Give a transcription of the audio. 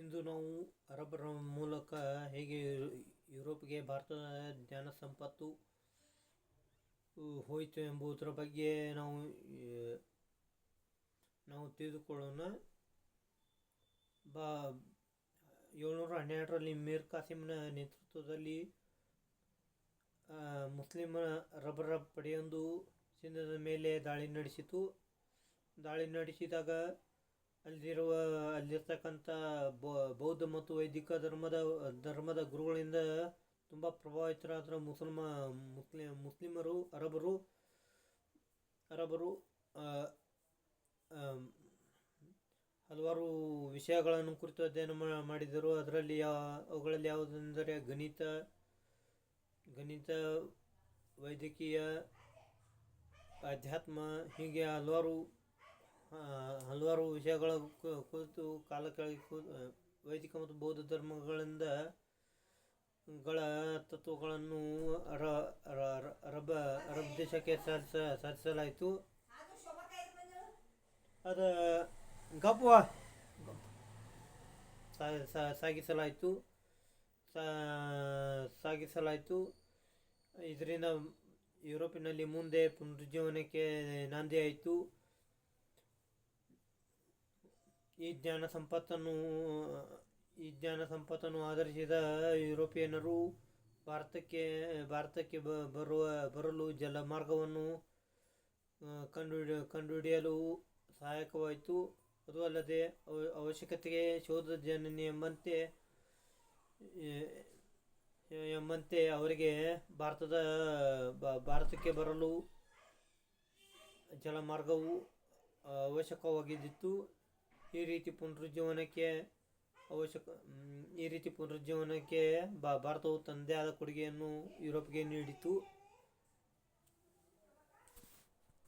ಇಂದು ನಾವು ಅರಬ್ಬರ ಮೂಲಕ ಹೇಗೆ ಯುರೋಪ್ಗೆ ಭಾರತದ ಜ್ಞಾನ ಸಂಪತ್ತು ಹೋಯಿತು ಎಂಬುದರ ಬಗ್ಗೆ ನಾವು ತಿಳಿದುಕೊಳ್ಳೋಣ. 712ರಲ್ಲಿ ಮೀರ್ ಕಾಸಿಮ್ನ ನೇತೃತ್ವದಲ್ಲಿ ಮುಸ್ಲಿಂ ಅರಬ್ಬರ ಪಡೆಯೊಂದು ಸಿಂಧದ ಮೇಲೆ ದಾಳಿ ನಡೆಸಿತು. ದಾಳಿ ನಡೆಸಿದಾಗ ಅಲ್ಲಿರ್ತಕ್ಕಂಥ ಬೌದ್ಧ ಮತ್ತು ವೈದಿಕ ಧರ್ಮದ ಗುರುಗಳಿಂದ ತುಂಬ ಪ್ರಭಾವಿತರಾದ ಮುಸ್ಲಿಮರು ಅರಬರು ಹಲವಾರು ವಿಷಯಗಳನ್ನು ಕುರಿತು ಅಧ್ಯಯನ ಮಾಡಿದರು. ಅವುಗಳಲ್ಲಿ ಯಾವುದೆಂದರೆ ಗಣಿತ, ವೈದ್ಯಕೀಯ, ಅಧ್ಯಾತ್ಮ, ಹೀಗೆ ಹಲವಾರು ವಿಷಯಗಳ ಕುರಿತು ವೈದಿಕ ಮತ್ತು ಬೌದ್ಧ ಧರ್ಮಗಳಿಂದ ತತ್ವಗಳನ್ನು ಅರಬ್ ದೇಶಕ್ಕೆ ಸಾಧಿಸಲಾಯಿತು. ಸಾಗಿಸಲಾಯಿತು. ಇದರಿಂದ ಯುರೋಪಿನಲ್ಲಿ ಮುಂದೆ ಪುನರುಜ್ಜೀವನಕ್ಕೆ ನಾಂದಿಯಾಯಿತು. ಈ ಜ್ಞಾನ ಸಂಪತ್ತನ್ನು ಆಧರಿಸಿದ ಯುರೋಪಿಯನ್ನರು ಭಾರತಕ್ಕೆ ಬರಲು ಜಲಮಾರ್ಗವನ್ನು ಕಂಡುಹಿಡಿಯಲು ಸಹಾಯಕವಾಯಿತು. ಅದು ಅಲ್ಲದೆ ಅವಶ್ಯಕತೆಗೆ ಶೋಧ ಜನನಿ ಎಂಬಂತೆ ಅವರಿಗೆ ಭಾರತಕ್ಕೆ ಬರಲು ಜಲಮಾರ್ಗವು ಅವಶ್ಯಕವಾಗಿದ್ದಿತು. ಈ ರೀತಿ ಪುನರುಜ್ಜೀವನಕ್ಕೆ ಭಾರತವು ತನ್ನದೇ ಆದ ಕೊಡುಗೆಯನ್ನು ಯುರೋಪ್ಗೆ ನೀಡಿತು.